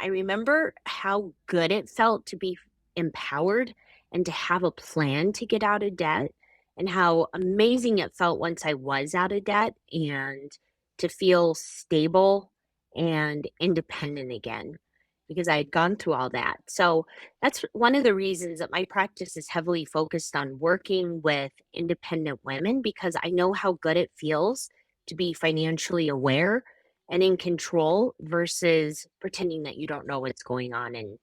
I remember how good it felt to be empowered and to have a plan to get out of debt, and how amazing it felt once I was out of debt and to feel stable and independent again because I had gone through all that. So that's one of the reasons that my practice is heavily focused on working with independent women because I know how good it feels to be financially aware and in control versus pretending that you don't know what's going on and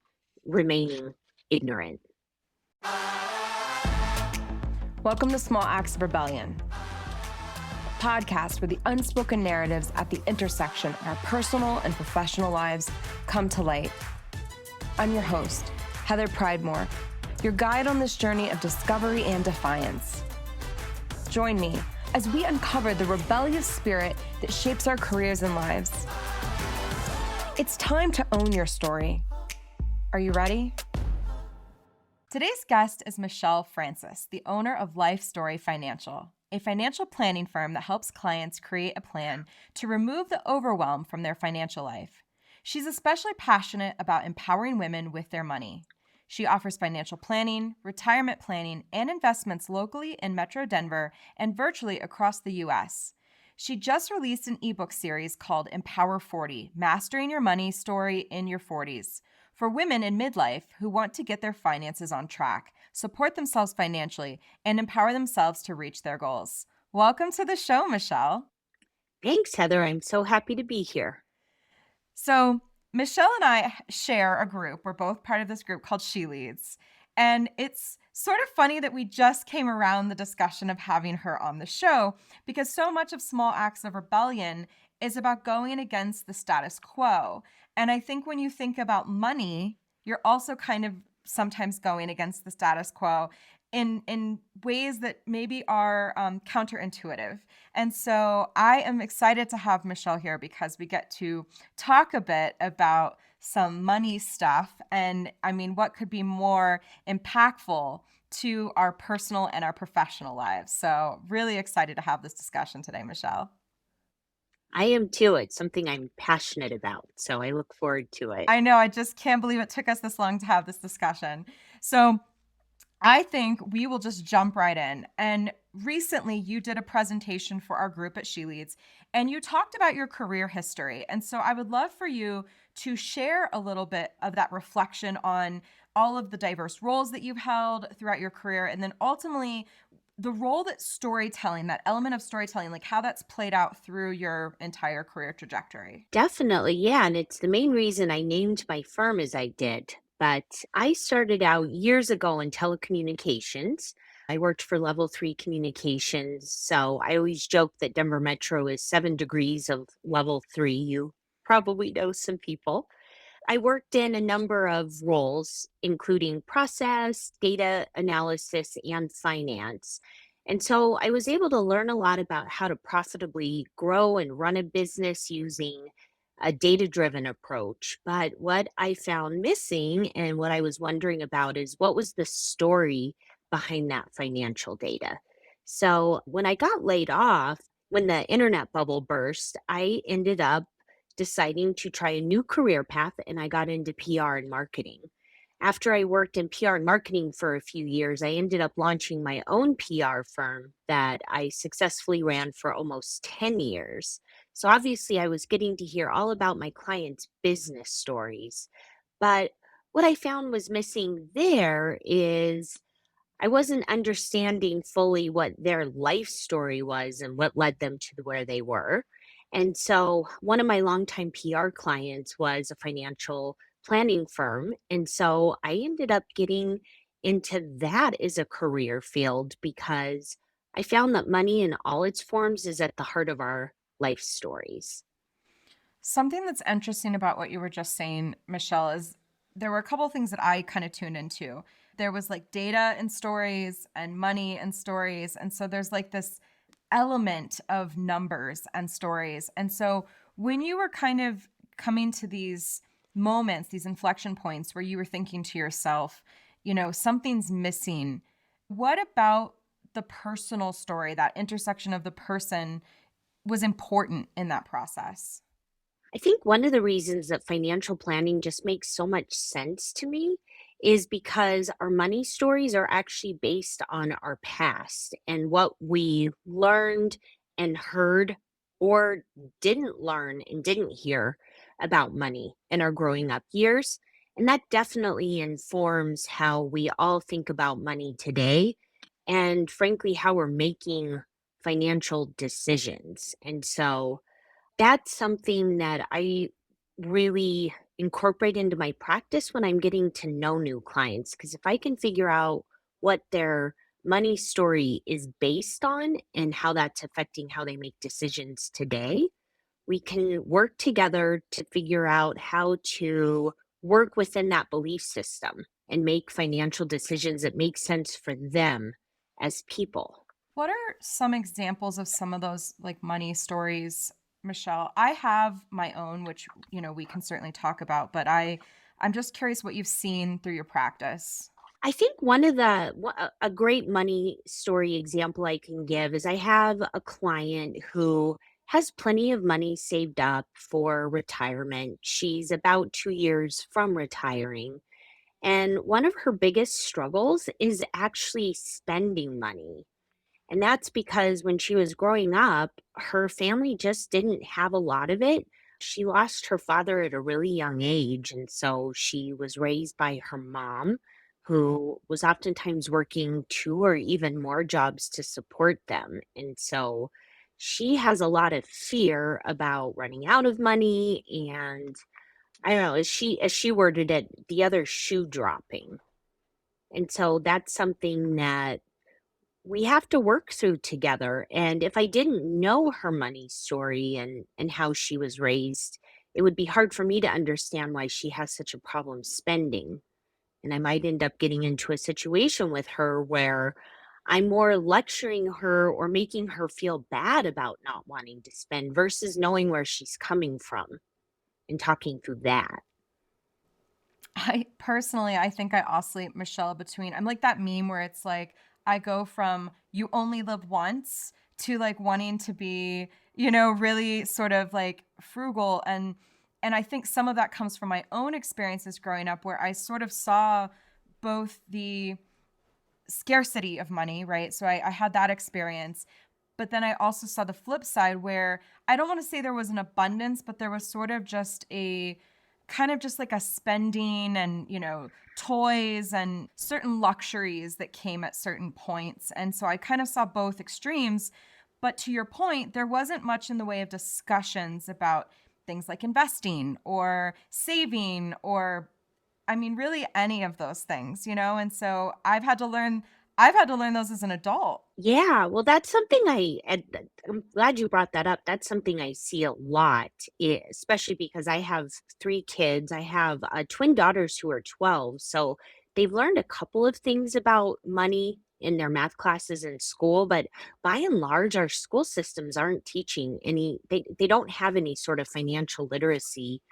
remaining ignorant. Welcome to Small Acts of Rebellion, a podcast where the unspoken narratives at the intersection of our personal and professional lives come to light. I'm your host, Heather Pridemore, your guide on this journey of discovery and defiance. Join me as we uncover the rebellious spirit that shapes our careers and lives. It's time to own your story. Are you ready? Today's guest is Michelle Francis, the owner of Life Story Financial, a financial planning firm that helps clients create a plan to remove the overwhelm from their financial life. She's especially passionate about empowering women with their money. She offers financial planning, retirement planning, and investments locally in Metro Denver and virtually across the U.S. She just released an ebook series called Empower 40, Mastering Your Money Story in Your 40s, for women in midlife who want to get their finances on track, support themselves financially, and empower themselves to reach their goals. Welcome to the show, Michelle. Thanks, Heather. I'm so happy to be here. So, Michelle and I share a group. We're both part of this group called She Leads. And it's sort of funny that we just came around the discussion of having her on the show because so much of Small Acts of Rebellion is about going against the status quo. And I think when you think about money, you're also kind of sometimes going against the status quo in ways that maybe are counterintuitive. And so I am excited to have Michelle here because we get to talk a bit about some money stuff. And I mean, what could be more impactful to our personal and our professional lives? So really excited to have this discussion today, Michelle. I am too. It's something I'm passionate about, so I look forward to it. I know, I just can't believe it took us this long to have this discussion. So I think we will just jump right in. And recently, you did a presentation for our group at She Leads, and you talked about your career history. And so I would love for you to share a little bit of that reflection on all of the diverse roles that you've held throughout your career, and then ultimately the role that storytelling, that element of storytelling, like how that's played out through your entire career trajectory. Definitely, yeah, and it's the main reason I named my firm as I did. But I started out years ago in telecommunications. I worked for level 3 communications, so I always joke that Denver Metro is 7 degrees of level 3. You probably know some people. I worked in a number of roles, including process, data analysis, and finance. And so I was able to learn a lot about how to profitably grow and run a business using a data driven approach. But what I found missing and what I was wondering about is what was the story behind that financial data? So when I got laid off, when the internet bubble burst, I ended up deciding to try a new career path and I got into PR and marketing. After I worked in PR and marketing for a few years, I ended up launching my own PR firm that I successfully ran for almost 10 years. So obviously, I was getting to hear all about my clients' business stories. But what I found was missing there is I wasn't understanding fully what their life story was and what led them to where they were. And so one of my longtime PR clients was a financial planning firm. And so I ended up getting into that as a career field because I found that money in all its forms is at the heart of our life stories. Something that's interesting about what you were just saying, Michelle, is there were a couple of things that I kind of tuned into. There was like data and stories and money and stories. And so there's like this element of numbers and stories. And so when you were kind of coming to these moments, these inflection points where you were thinking to yourself, you know, something's missing, what about the personal story, that intersection of the person was important in that process? I think one of the reasons that financial planning just makes so much sense to me is because our money stories are actually based on our past and what we learned and heard or didn't learn and didn't hear about money in our growing up years. And that definitely informs how we all think about money today and, frankly, how we're making financial decisions. And so, that's something that I really incorporate into my practice when I'm getting to know new clients. Because if I can figure out what their money story is based on and how that's affecting how they make decisions today, we can work together to figure out how to work within that belief system and make financial decisions that make sense for them as people. What are some examples of some of those like money stories, Michelle? I have my own, which we can certainly talk about, but I'm just curious what you've seen through your practice. I think one of the a great money story example I can give is I have a client who has plenty of money saved up for retirement. She's about 2 years from retiring, and one of her biggest struggles is actually spending money. And that's because when she was growing up, her family just didn't have a lot of it. She lost her father at a really young age. And so she was raised by her mom, who was oftentimes working 2 or even more jobs to support them. And so she has a lot of fear about running out of money. And I don't know, as she worded it, the other shoe dropping. And so that's something that we have to work through together. And if I didn't know her money story and how she was raised, it would be hard for me to understand why she has such a problem spending. And I might end up getting into a situation with her where I'm more lecturing her or making her feel bad about not wanting to spend versus knowing where she's coming from and talking through that. I think I oscillate, Michelle, between I'm like that meme where it's like I go from you only live once to like wanting to be, really sort of like frugal, and I think some of that comes from my own experiences growing up where I sort of saw both the scarcity of money, right? So I had that experience. But then I also saw the flip side where I don't want to say there was an abundance, but there was sort of just a kind of just like a spending and, toys and certain luxuries that came at certain points. And so I kind of saw both extremes. But to your point, there wasn't much in the way of discussions about things like investing or saving or I mean, really any of those things, And so I've had to learn those as an adult. Yeah, well, that's something I'm glad you brought that up. That's something I see a lot, especially because I have 3 kids. I have, twin daughters who are 12, so they've learned a couple of things about money in their math classes in school, but by and large, our school systems aren't teaching they don't have any sort of financial literacy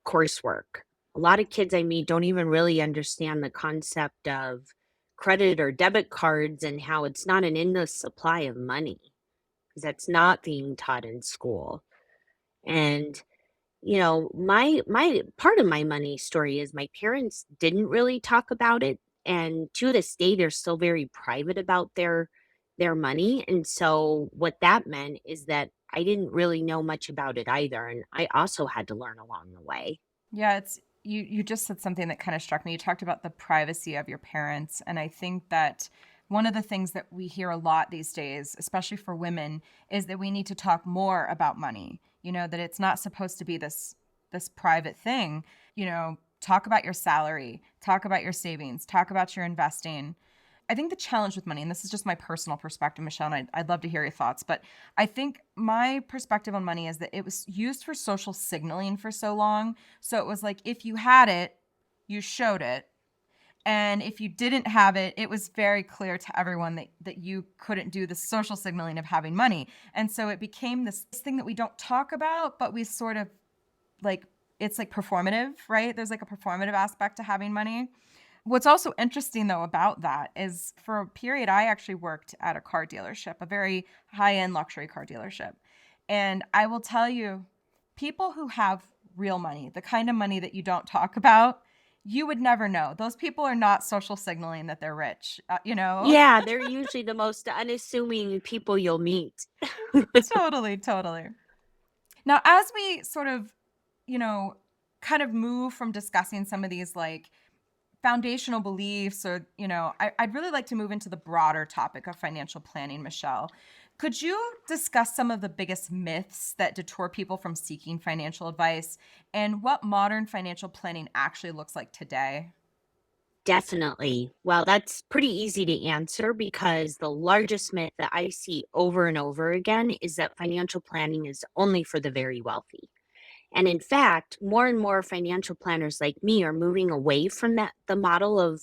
coursework. A lot of kids I meet don't even really understand the concept of credit or debit cards and how it's not an endless supply of money because that's not being taught in school. And my part of my money story is my parents didn't really talk about it, and to this day they're still very private about their money. And so what that meant is that I didn't really know much about it either, and I also had to learn along the way. Yeah, it's you just said something that kind of struck me. You talked about the privacy of your parents, and I think that one of the things that we hear a lot these days, especially for women, is that we need to talk more about money. That it's not supposed to be this private thing. Talk about your salary, talk about your savings, talk about your investing. I think the challenge with money, and this is just my personal perspective, Michelle, and I'd love to hear your thoughts, but I think my perspective on money is that it was used for social signaling for so long. So it was like if you had it, you showed it. And if you didn't have it, it was very clear to everyone that you couldn't do the social signaling of having money. And so it became this thing that we don't talk about, but we sort of like, it's like performative, right? There's like a performative aspect to having money. What's also interesting though about that is for a period, I actually worked at a car dealership, a very high end luxury car dealership. And I will tell you, People who have real money, the kind of money that you don't talk about, you would never know. Those people are not social signaling that they're rich, you know? Yeah, they're usually the most unassuming people you'll meet. Totally, totally. Now, as we sort of, you know, kind of move from discussing some of these like foundational beliefs or, I'd really like to move into the broader topic of financial planning, Michelle. Could you discuss some of the biggest myths that deter people from seeking financial advice and what modern financial planning actually looks like today? Definitely. Well, that's pretty easy to answer because the largest myth that I see over and over again is that financial planning is only for the very wealthy. And in fact, more and more financial planners like me are moving away from the model of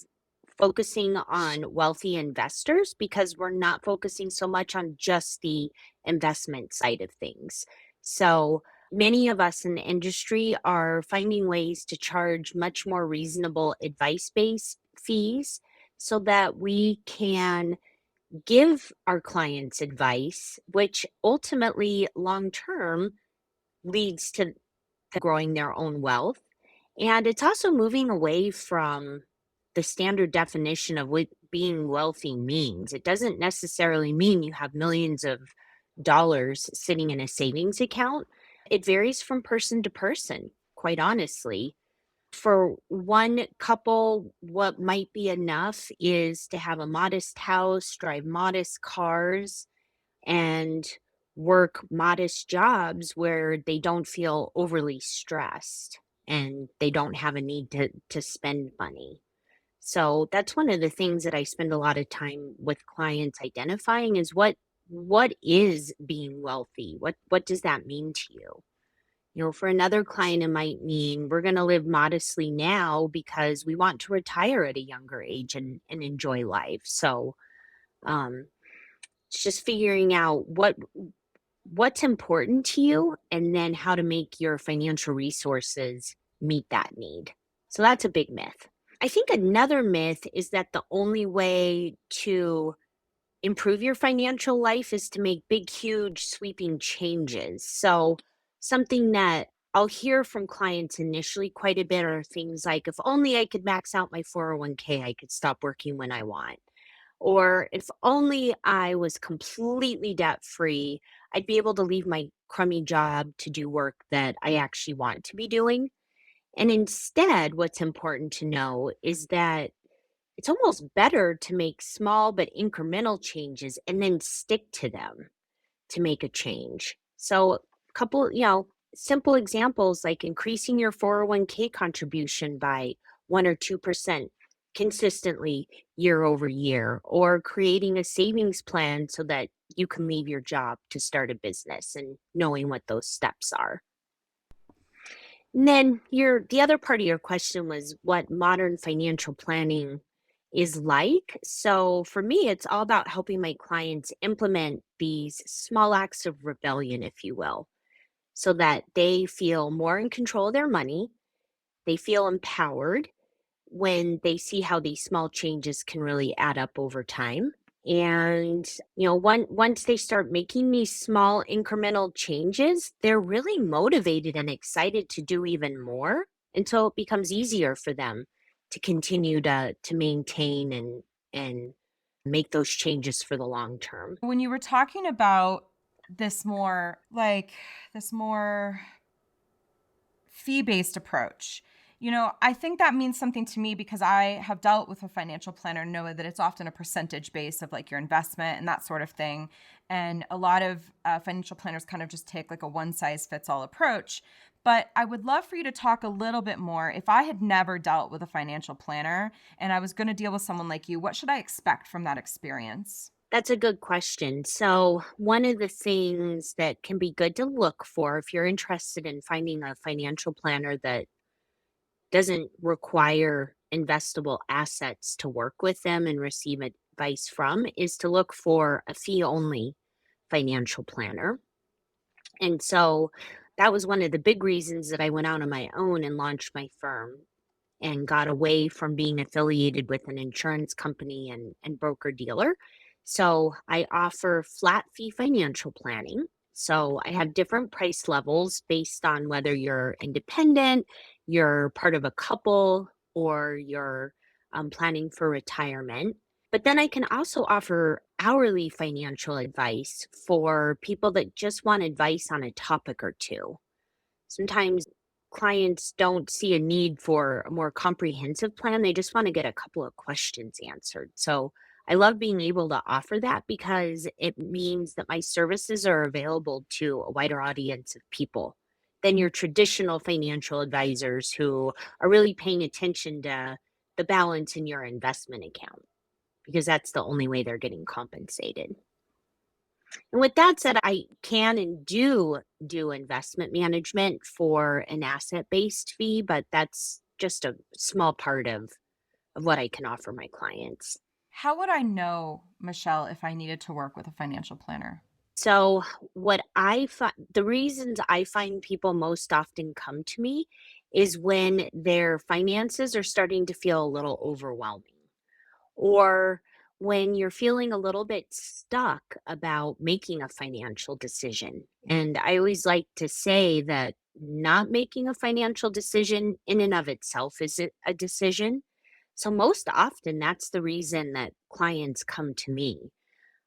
focusing on wealthy investors because we're not focusing so much on just the investment side of things. So many of us in the industry are finding ways to charge much more reasonable advice based fees so that we can give our clients advice, which ultimately long term leads to growing their own wealth. And it's also moving away from the standard definition of what being wealthy means. It doesn't necessarily mean you have millions of dollars sitting in a savings account. It varies from person to person, quite honestly. For one couple, what might be enough is to have a modest house, drive modest cars, and work modest jobs where they don't feel overly stressed and they don't have a need to spend money. So that's one of the things that I spend a lot of time with clients identifying is what is being wealthy? What does that mean to you? For another client it might mean we're going to live modestly now because we want to retire at a younger age and enjoy life. So um it's just figuring out what's important to you and then how to make your financial resources meet that need. So that's a big myth. I think another myth is that the only way to improve your financial life is to make big, huge, sweeping changes. So, something that I'll hear from clients initially quite a bit are things like if only I could max out my 401k, I could stop working when I want. Or if only I was completely debt free, I'd be able to leave my crummy job to do work that I actually want to be doing. And instead, what's important to know is that it's almost better to make small but incremental changes and then stick to them to make a change. So, a couple, simple examples like increasing your 401k contribution by 1 or 2% consistently year over year, or creating a savings plan so that you can leave your job to start a business and knowing what those steps are. And then the other part of your question was what modern financial planning is like. So for me, it's all about helping my clients implement these small acts of rebellion, if you will, so that they feel more in control of their money. They feel empowered when they see how these small changes can really add up over time. And, once they start making these small incremental changes, they're really motivated and excited to do even more until it becomes easier for them to continue to maintain and make those changes for the long term. When you were talking about this more fee-based approach, I think that means something to me because I have dealt with a financial planner, know that it's often a percentage base of like your investment and that sort of thing. And a lot of financial planners kind of just take like a one size fits all approach. But I would love for you to talk a little bit more. If I had never dealt with a financial planner and I was going to deal with someone like you, what should I expect from that experience? That's a good question. So, one of the things that can be good to look for if you're interested in finding a financial planner that doesn't require investable assets to work with them and receive advice from is to look for a fee only financial planner. And so that was one of the big reasons that I went out on my own and launched my firm and got away from being affiliated with an insurance company and broker dealer. So I offer flat fee financial planning. So I have different price levels based on whether you're independent, you're part of a couple, or you're planning for retirement. But then I can also offer hourly financial advice for people that just want advice on a topic or two. Sometimes clients don't see a need for a more comprehensive plan. They just want to get a couple of questions answered. So I love being able to offer that because it means that my services are available to a wider audience of people than your traditional financial advisors who are really paying attention to the balance in your investment account because that's the only way they're getting compensated. And with that said, I can and do investment management for an asset-based fee, but that's just a small part of what I can offer my clients. How would I know, Michelle, if I needed to work with a financial planner? So, what I find the reasons I find people most often come to me is when their finances are starting to feel a little overwhelming, or when you're feeling a little bit stuck about making a financial decision. And I always like to say that not making a financial decision in and of itself is a decision. So, most often, that's the reason that clients come to me.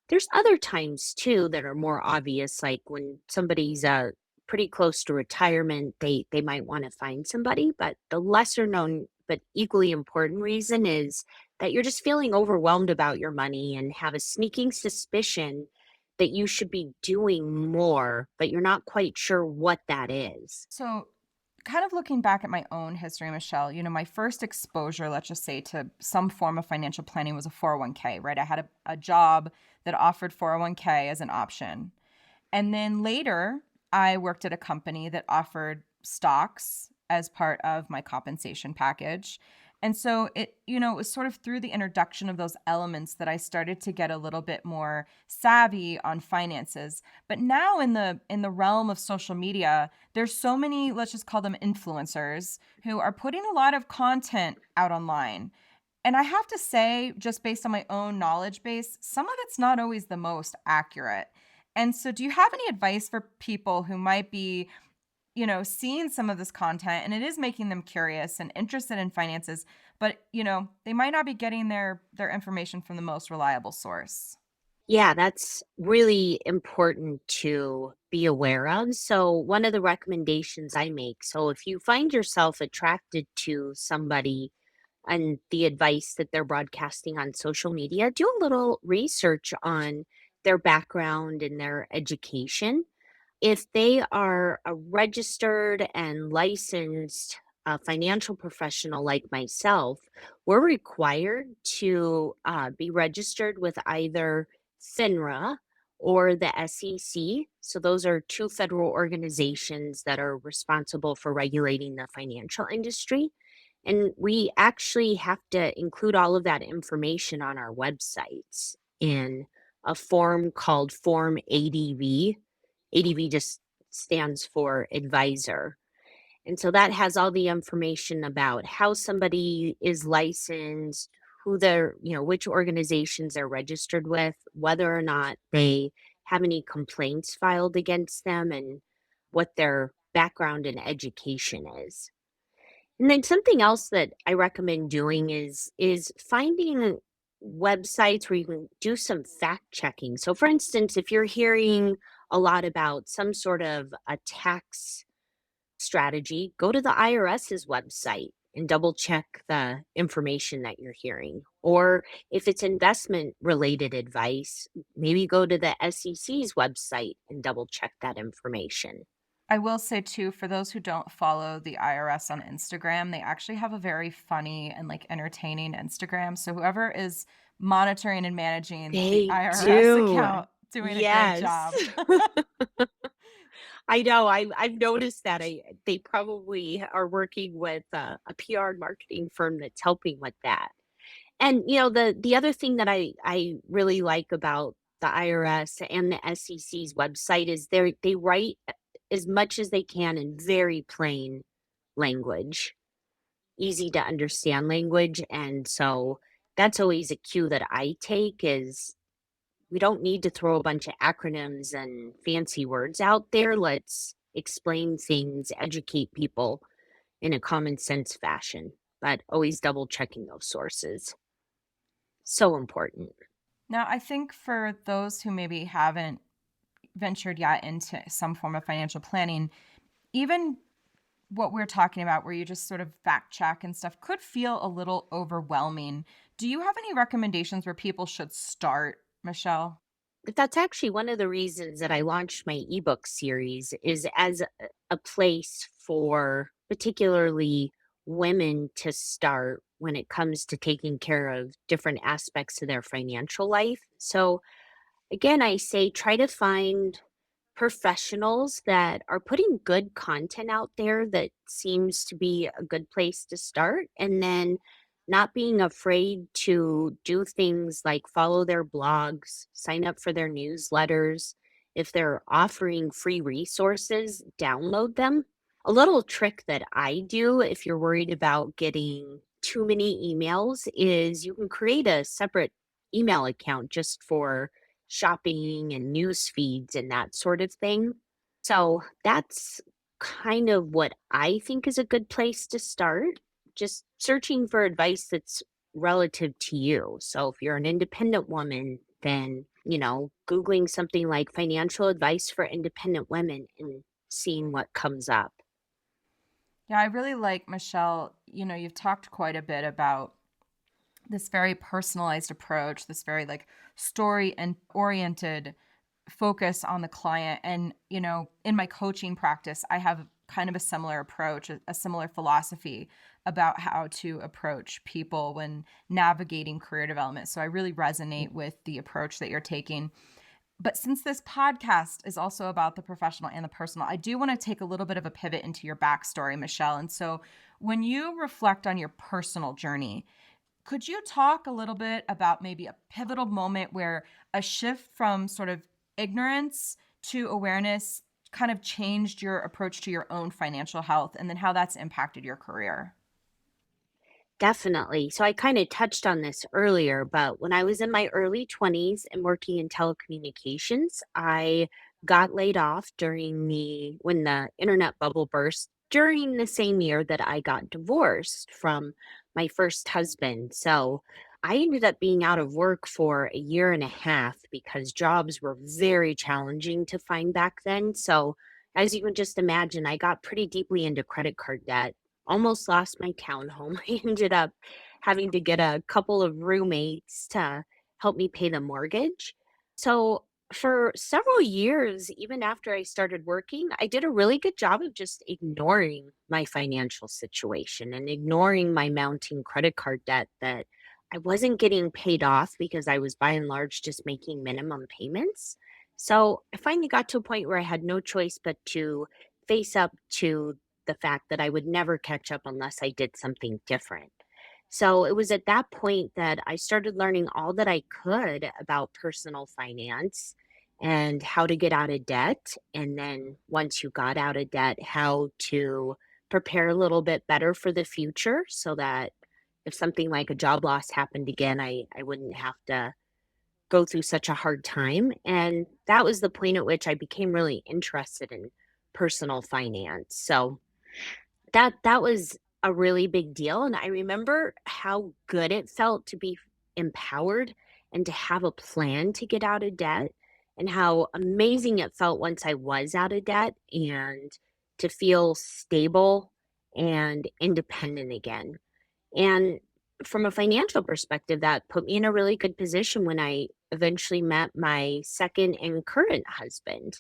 There's other times too that are more obvious, like when somebody's pretty close to retirement, they might want to find somebody. But the lesser known but equally important reason is that you're just feeling overwhelmed about your money and have a sneaking suspicion that you should be doing more, but you're not quite sure what that is. So, kind of looking back at my own history, Michelle, my first exposure, let's just say, to some form of financial planning was a 401k, right? I had a job that offered 401k as an option. And then later, I worked at a company that offered stocks as part of my compensation package. And so it was sort of through the introduction of those elements that I started to get a little bit more savvy on finances. But now in the realm of social media, there's so many, let's just call them influencers, who are putting a lot of content out online. And I have to say, just based on my own knowledge base, some of it's not always the most accurate. And so, do you have any advice for people who might be, seeing some of this content and it is making them curious and interested in finances, but, they might not be getting their information from the most reliable source? Yeah, that's really important to be aware of. So, one of the recommendations I make, so if you find yourself attracted to somebody and the advice that they're broadcasting on social media, do a little research on their background and their education. If they are a registered and licensed financial professional like myself, we're required to be registered with either FINRA or the SEC. So, those are two federal organizations that are responsible for regulating the financial industry. And we actually have to include all of that information on our websites in a form called Form ADV. ADV just stands for advisor. And so that has all the information about how somebody is licensed, who they're, which organizations they're registered with, whether or not they have any complaints filed against them, and what their background and education is. And then something else that I recommend doing is finding websites where you can do some fact checking. So for instance, if you're hearing a lot about some sort of a tax strategy, go to the IRS's website and double check the information that you're hearing. Or if it's investment related advice, maybe go to the SEC's website and double check that information. I will say too, for those who don't follow the IRS on Instagram, they actually have a very funny and like entertaining Instagram. So whoever is monitoring and managing the They IRS do. account doing a good Yes. job. I know. I've noticed that. They probably are working with a PR and marketing firm that's helping with that. And the other thing that I really like about the IRS and the SEC's website is they write as much as they can in very plain language, easy to understand language, and so that's always a cue that I take is We don't need to throw a bunch of acronyms and fancy words out there. Let's explain things, educate people in a common sense fashion, but always double checking those sources. So important. Now, I think for those who maybe haven't ventured yet into some form of financial planning, even what we're talking about, where you just sort of fact check and stuff, could feel a little overwhelming. Do you have any recommendations where people should start, Michelle? But that's actually one of the reasons that I launched my ebook series is as a place for particularly women to start when it comes to taking care of different aspects of their financial life. So again, I say try to find professionals that are putting good content out there that seems to be a good place to start. And then not being afraid to do things like follow their blogs, sign up for their newsletters. If they're offering free resources, download them. A little trick that I do if you're worried about getting too many emails is you can create a separate email account just for shopping and news feeds and that sort of thing. So that's kind of what I think is a good place to start. Just searching for advice that's relative to you. So if you're an independent woman, then, Googling something like financial advice for independent women and seeing what comes up. Yeah, I really like, Michelle, you've talked quite a bit about this very personalized approach, this very like story and oriented focus on the client. And, in my coaching practice, I have kind of a similar approach, a similar philosophy about how to approach people when navigating career development. So I really resonate with the approach that you're taking. But since this podcast is also about the professional and the personal, I do want to take a little bit of a pivot into your backstory, Michelle. And so when you reflect on your personal journey, could you talk a little bit about maybe a pivotal moment where a shift from sort of ignorance to awareness kind of changed your approach to your own financial health and then how that's impacted your career? Definitely. So I kind of touched on this earlier, but when I was in my early 20s and working in telecommunications, I got laid off during when the internet bubble burst during the same year that I got divorced from my first husband. So I ended up being out of work for a year and a half because jobs were very challenging to find back then. So as you can just imagine, I got pretty deeply into credit card debt, almost lost my townhome. I ended up having to get a couple of roommates to help me pay the mortgage. So, for several years, even after I started working, I did a really good job of just ignoring my financial situation and ignoring my mounting credit card debt that I wasn't getting paid off because I was by and large just making minimum payments. So, I finally got to a point where I had no choice but to face up to the fact that I would never catch up unless I did something different. So it was at that point that I started learning all that I could about personal finance and how to get out of debt. And then once you got out of debt, how to prepare a little bit better for the future so that if something like a job loss happened again, I wouldn't have to go through such a hard time. And that was the point at which I became really interested in personal finance. So that was a really big deal, and I remember how good it felt to be empowered and to have a plan to get out of debt, and how amazing it felt once I was out of debt and to feel stable and independent again. And from a financial perspective, that put me in a really good position when I eventually met my second and current husband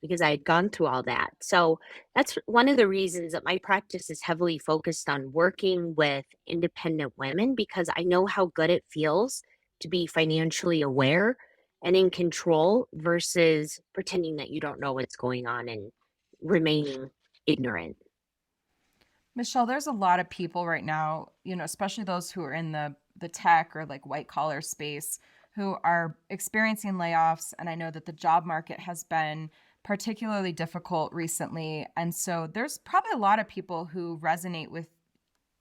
because I had gone through all that. So that's one of the reasons that my practice is heavily focused on working with independent women because I know how good it feels to be financially aware and in control versus pretending that you don't know what's going on and remaining ignorant. Michelle, there's a lot of people right now, especially those who are in the tech or like white collar space who are experiencing layoffs. And I know that the job market has been particularly difficult recently. And so there's probably a lot of people who resonate with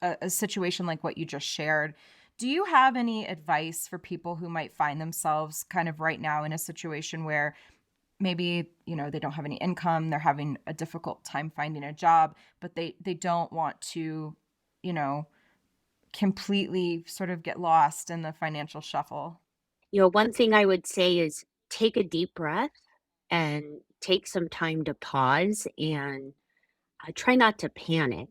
a situation like what you just shared. Do you have any advice for people who might find themselves kind of right now in a situation where maybe, they don't have any income, they're having a difficult time finding a job, but they don't want to, you know, completely sort of get lost in the financial shuffle? One thing I would say is take a deep breath and take some time to pause and try not to panic.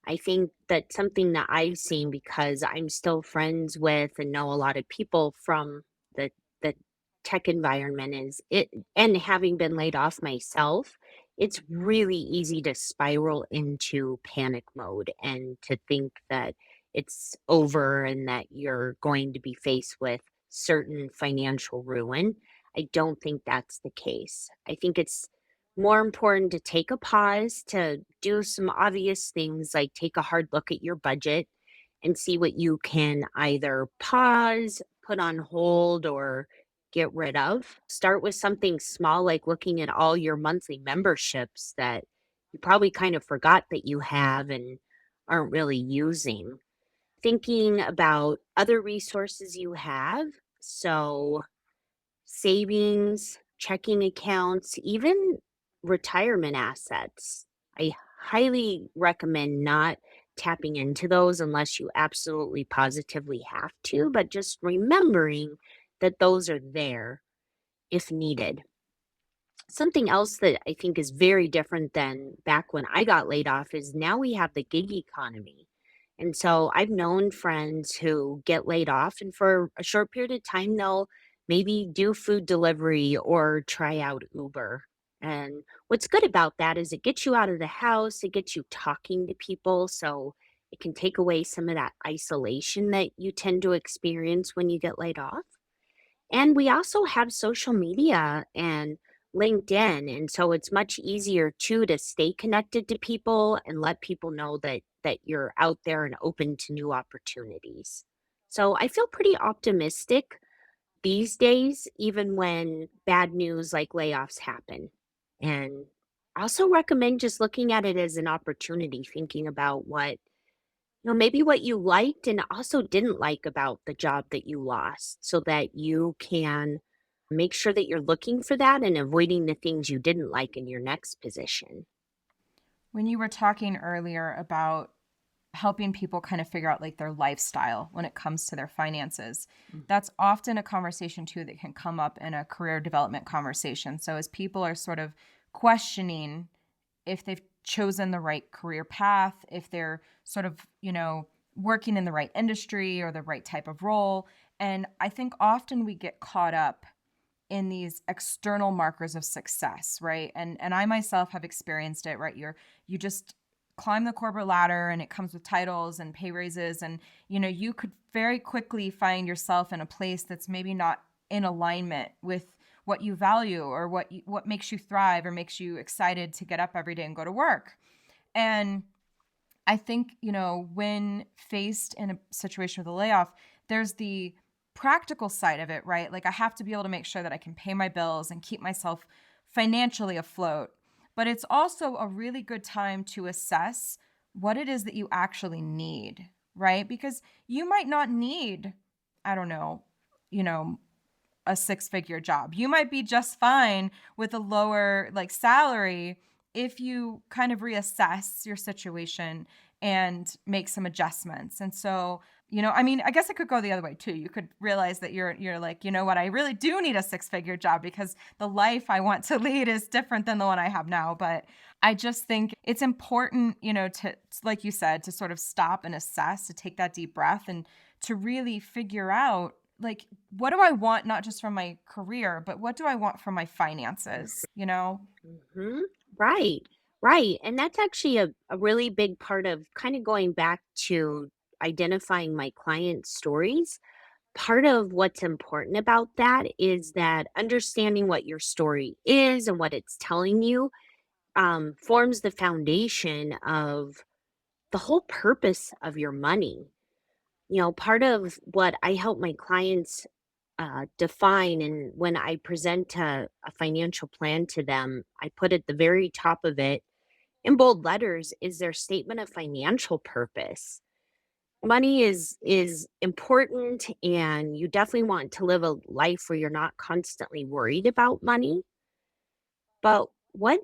I think that's something that I've seen because I'm still friends with and know a lot of people from the tech environment is it and having been laid off myself, it's really easy to spiral into panic mode and to think that it's over and that you're going to be faced with certain financial ruin. I don't think that's the case. I think it's more important to take a pause, to do some obvious things like take a hard look at your budget and see what you can either pause, put on hold, or get rid of. Start with something small, like looking at all your monthly memberships that you probably kind of forgot that you have and aren't really using. Thinking about other resources you have. So, savings, checking accounts, even retirement assets. I highly recommend not tapping into those unless you absolutely positively have to, but just remembering that those are there if needed. Something else that I think is very different than back when I got laid off is now we have the gig economy. And so I've known friends who get laid off, and for a short period of time, they'll maybe do food delivery or try out Uber. And what's good about that is it gets you out of the house, it gets you talking to people. So it can take away some of that isolation that you tend to experience when you get laid off. And we also have social media and LinkedIn, and so it's much easier too to stay connected to people and let people know that you're out there and open to new opportunities. So I feel pretty optimistic these days, even when bad news like layoffs happen. And I also recommend just looking at it as an opportunity, thinking about maybe what you liked and also didn't like about the job that you lost so that you can make sure that you're looking for that and avoiding the things you didn't like in your next position. When you were talking earlier about helping people kind of figure out like their lifestyle when it comes to their finances, that's often a conversation too that can come up in a career development conversation. So as people are sort of questioning if they've chosen the right career path, if they're sort of, working in the right industry or the right type of role. And I think often we get caught up in these external markers of success, right? And I myself have experienced it, right? You just climb the corporate ladder and it comes with titles and pay raises, and you could very quickly find yourself in a place that's maybe not in alignment with what you value or what makes you thrive or makes you excited to get up every day and go to work. And I think, when faced in a situation with a layoff, there's the practical side of it, right? Like I have to be able to make sure that I can pay my bills and keep myself financially afloat. But it's also a really good time to assess what it is that you actually need, right? Because you might not need, I don't know, you know, a six-figure job. You might be just fine with a lower like salary if you kind of reassess your situation and make some adjustments. And so, I mean, I guess it could go the other way too. You could realize that you're like, you know what, I really do need a six-figure job because the life I want to lead is different than the one I have now. But I just think it's important, to like you said, to sort of stop and assess, to take that deep breath and to really figure out like, what do I want not just from my career, but what do I want from my finances? Mhm. Right, right. And that's actually a really big part of kind of going back to identifying my clients' stories. Part of what's important about that is that understanding what your story is and what it's telling you forms the foundation of the whole purpose of your money. Part of what I help my clients define, and when I present a financial plan to them, I put at the very top of it in bold letters is their statement of financial purpose. Money is important, and you definitely want to live a life where you're not constantly worried about money. But what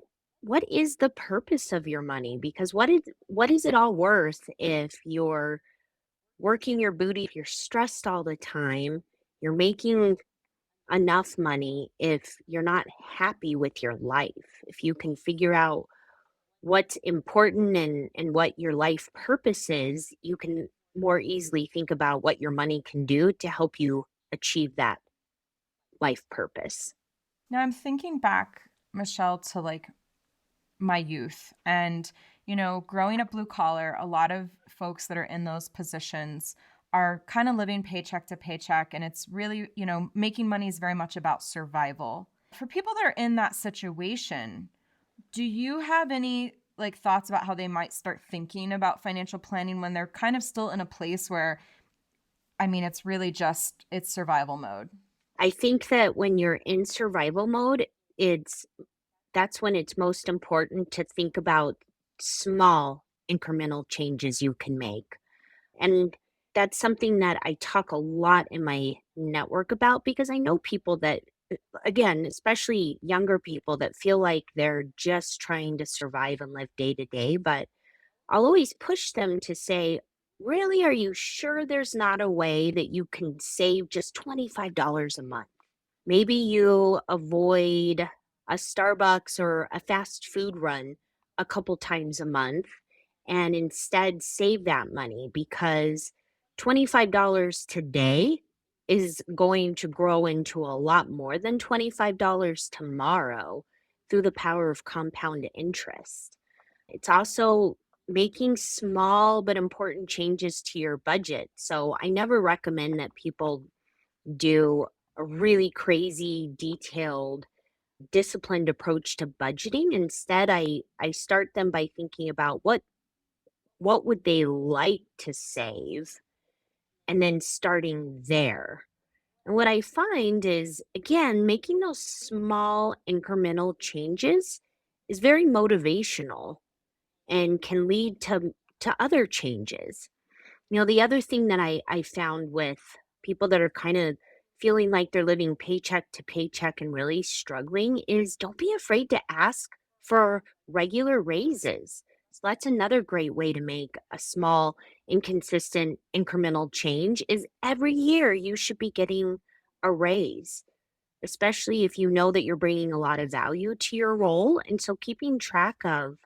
is the purpose of your money? Because what is it all worth if you're working your booty, if you're stressed all the time, you're making enough money, if you're not happy with your life? If you can figure out what's important and what your life purpose is, you can more easily think about what your money can do to help you achieve that life purpose. Now I'm thinking back, Michelle, to like my youth and, growing up blue collar, a lot of folks that are in those positions are kind of living paycheck to paycheck. And it's really, making money is very much about survival. For people that are in that situation, do you have any like thoughts about how they might start thinking about financial planning when they're kind of still in a place where, I mean, it's really just it's survival mode? I think that when you're in survival mode, it's that's when it's most important to think about small incremental changes you can make. And that's something that I talk a lot in my network about because I know people that, again, especially younger people that feel like they're just trying to survive and live day to day. But I'll always push them to say, really, are you sure there's not a way that you can save just $25 a month? Maybe you avoid a Starbucks or a fast food run a couple times a month and instead save that money, because $25 today is going to grow into a lot more than $25 tomorrow through the power of compound interest. It's also making small but important changes to your budget. So I never recommend that people do a really crazy, detailed, disciplined approach to budgeting. Instead, I start them by thinking about what would they like to save, and then starting there. And what I find is, again, making those small incremental changes is very motivational and can lead to other changes. The other thing that I found with people that are kind of feeling like they're living paycheck to paycheck and really struggling is, don't be afraid to ask for regular raises. So that's another great way to make a small, inconsistent, incremental change is every year you should be getting a raise, especially if you know that you're bringing a lot of value to your role. And so keeping track of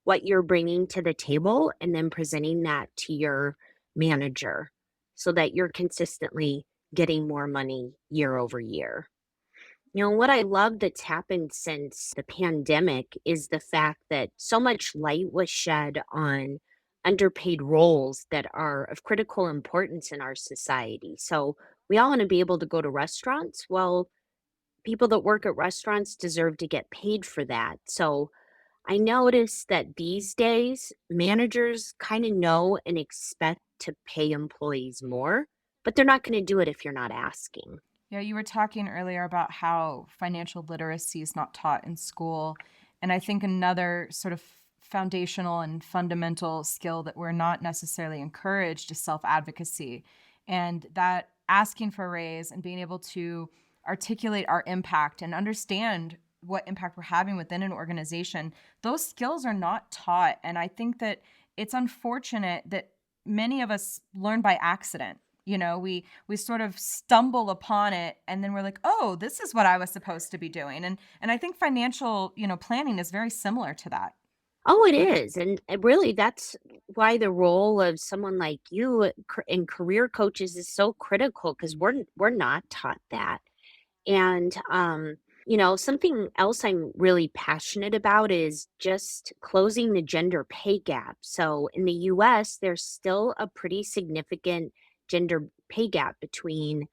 what you're bringing to the table and then presenting that to your manager so that you're consistently getting more money year over year. What I love that's happened since the pandemic is the fact that so much light was shed on underpaid roles that are of critical importance in our society. So we all want to be able to go to restaurants. Well, people that work at restaurants deserve to get paid for that. So I notice that these days, managers kind of know and expect to pay employees more, but they're not going to do it if you're not asking. Yeah, you were talking earlier about how financial literacy is not taught in school. And I think another sort of foundational and fundamental skill that we're not necessarily encouraged is self advocacy. And that asking for a raise and being able to articulate our impact and understand what impact we're having within an organization, those skills are not taught. And I think that it's unfortunate that many of us learn by accident. We sort of stumble upon it and then we're like, "Oh, this is what I was supposed to be doing." And I think financial, planning is very similar to that. Oh, it is. And really, that's why the role of someone like you in career coaches is so critical, because we're not taught that. And, something else I'm really passionate about is just closing the gender pay gap. So in the US, there's still a pretty significant gender pay gap between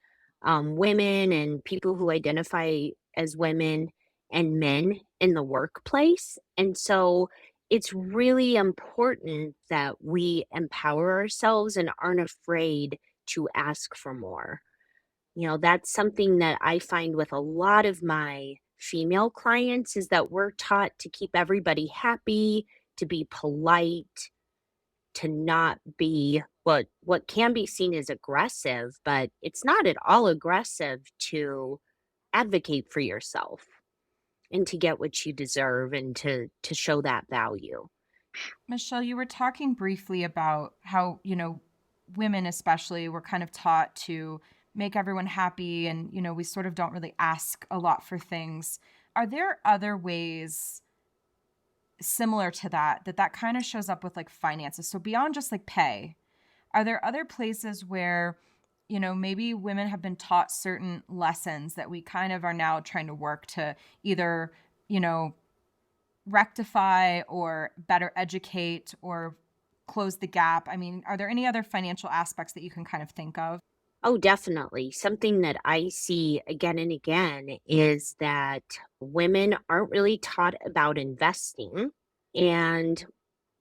women and people who identify as women and men in the workplace. And so it's really important that we empower ourselves and aren't afraid to ask for more. That's something that I find with a lot of my female clients is that we're taught to keep everybody happy, to be polite, to not be what can be seen as aggressive, but it's not at all aggressive to advocate for yourself and to get what you deserve and to show that value. Michelle, you were talking briefly about how, women especially were kind of taught to make everyone happy and, we sort of don't really ask a lot for things. Are there other ways similar to that kind of shows up with like finances? So beyond just like pay, are there other places where, maybe women have been taught certain lessons that we kind of are now trying to work to either, you know, rectify or better educate or close the gap? I mean, are there any other financial aspects that you can kind of think of? Oh, definitely. Something that I see again and again is that women aren't really taught about investing. And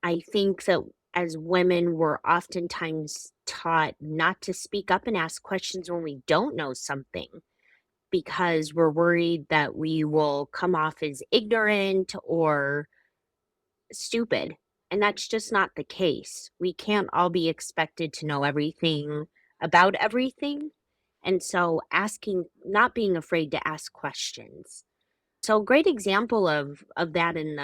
I think that as women, we're oftentimes taught not to speak up and ask questions when we don't know something because we're worried that we will come off as ignorant or stupid. And that's just not the case. We can't all be expected to know everything about everything. And so not being afraid to ask questions. So a great example of that in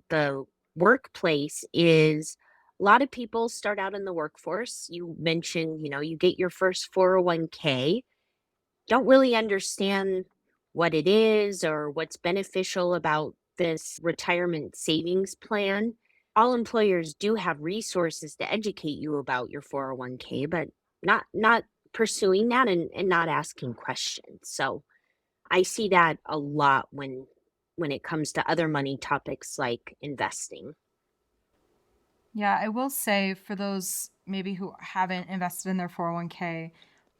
the workplace is a lot of people start out in the workforce. You mentioned, you get your first 401k, don't really understand what it is or what's beneficial about this retirement savings plan. All employers do have resources to educate you about your 401k, but not pursuing that and not asking questions. So I see that a lot when it comes to other money topics like investing. Yeah, I will say for those maybe who haven't invested in their 401k,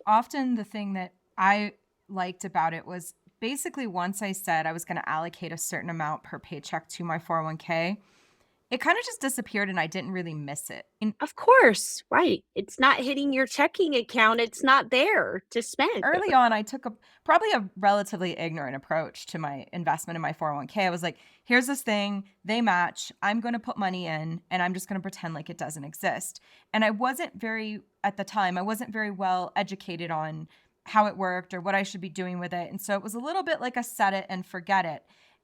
often the thing that I liked about it was basically once I said I was going to allocate a certain amount per paycheck to my 401k, it kind of just disappeared and I didn't really miss it. Of course, right. It's not hitting your checking account. It's not there to spend. Early on, I took probably a relatively ignorant approach to my investment in my 401k. I was like, here's this thing, they match, I'm going to put money in and I'm just going to pretend like it doesn't exist. And at the time, I wasn't very well educated on how it worked or what I should be doing with it. And so it was a little bit like a set it and forget it.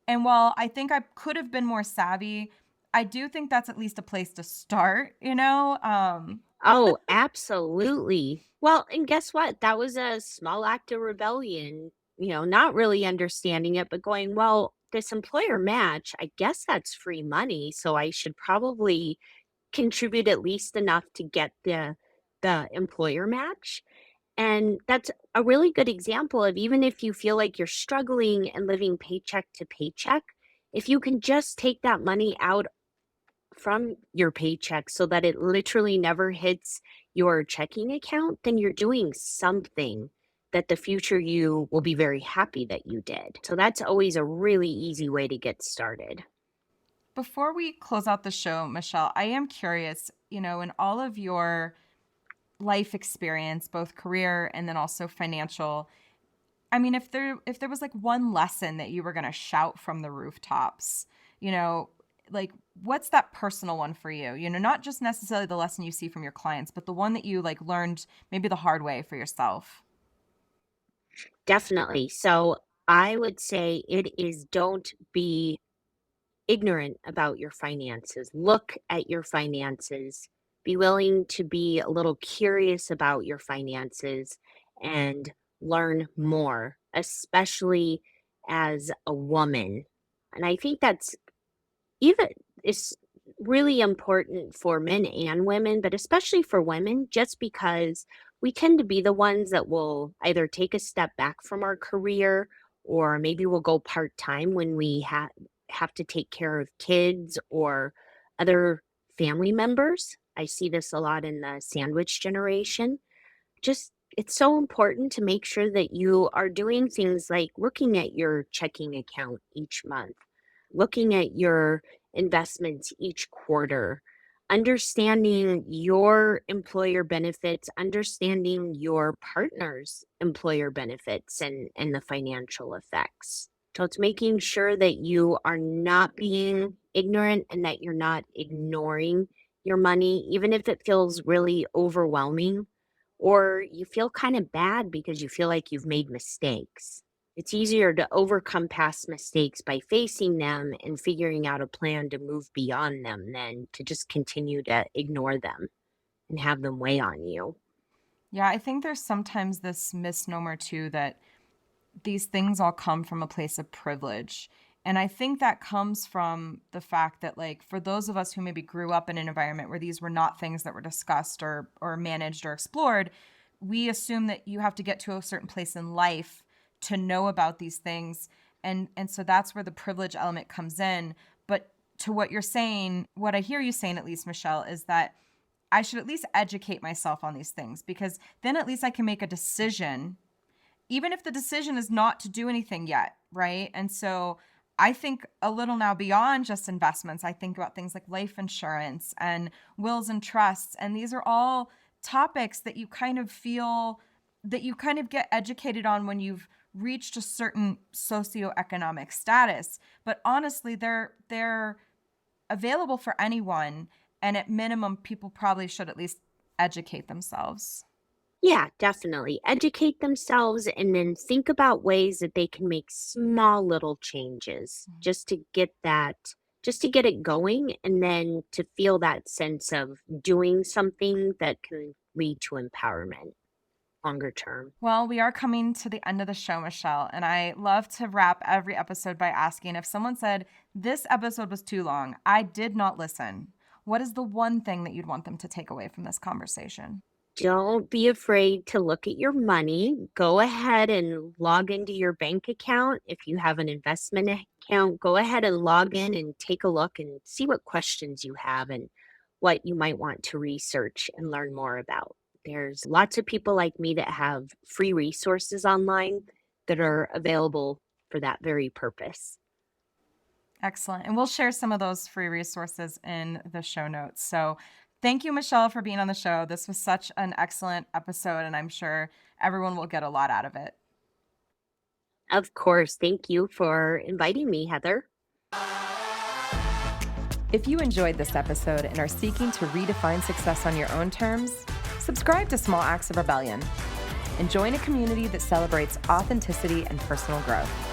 And while I think I could have been more savvy, I do think that's at least a place to start, you know? Oh, absolutely. Well, and guess what? That was a small act of rebellion, not really understanding it, but going, well, this employer match, I guess that's free money. So I should probably contribute at least enough to get the employer match. And that's a really good example of even if you feel like you're struggling and living paycheck to paycheck, if you can just take that money out from your paycheck so that it literally never hits your checking account, then you're doing something that the future you will be very happy that you did. So that's always a really easy way to get started. Before we close out the show, Michelle, I am curious, in all of your life experience, both career and then also financial, I mean, if there was like one lesson that you were going to shout from the rooftops, you know, like what's that personal one for you? Not just necessarily the lesson you see from your clients, but the one that you like learned maybe the hard way for yourself. Definitely. So I would say it is don't be ignorant about your finances. Look at your finances. Be willing to be a little curious about your finances and learn more, especially as a woman. And I think that's even is really important for men and women, but especially for women, just because we tend to be the ones that will either take a step back from our career or maybe we'll go part time when we have to take care of kids or other family members. I see this a lot in the sandwich generation. Just it's so important to make sure that you are doing things like looking at your checking account each month, looking at your investments each quarter, understanding your employer benefits, understanding your partner's employer benefits and the financial effects. So it's making sure that you are not being ignorant and that you're not ignoring your money, even if it feels really overwhelming, or you feel kind of bad because you feel like you've made mistakes. It's easier to overcome past mistakes by facing them and figuring out a plan to move beyond them than to just continue to ignore them and have them weigh on you. Yeah, I think there's sometimes this misnomer too that these things all come from a place of privilege. And I think that comes from the fact that, like, for those of us who maybe grew up in an environment where these were not things that were discussed or managed or explored, we assume that you have to get to a certain place in life to know about these things. And so that's where the privilege element comes in. But to what you're saying, what I hear you saying, at least, Michelle, is that I should at least educate myself on these things, because then at least I can make a decision, even if the decision is not to do anything yet, right? And so I think a little now beyond just investments. I think about things like life insurance and wills and trusts. And these are all topics that you kind of feel that you kind of get educated on when you've reached a certain socioeconomic status. But honestly, they're available for anyone. And at minimum, people probably should at least educate themselves. Yeah, definitely. Educate themselves and then think about ways that they can make small little changes just to get it going and then to feel that sense of doing something that can lead to empowerment longer term. Well, we are coming to the end of the show, Michelle, and I love to wrap every episode by asking, if someone said, "This episode was too long, I did not listen," what is the one thing that you'd want them to take away from this conversation? Don't be afraid to look at your money. Go ahead and log into your bank account. If you have an investment account, go ahead and log in and take a look and see what questions you have and what you might want to research and learn more about. There's lots of people like me that have free resources online that are available for that very purpose. Excellent. And we'll share some of those free resources in the show notes. So thank you, Michelle, for being on the show. This was such an excellent episode, and I'm sure everyone will get a lot out of it. Of course, thank you for inviting me, Heather. If you enjoyed this episode and are seeking to redefine success on your own terms, subscribe to Small Acts of Rebellion and join a community that celebrates authenticity and personal growth.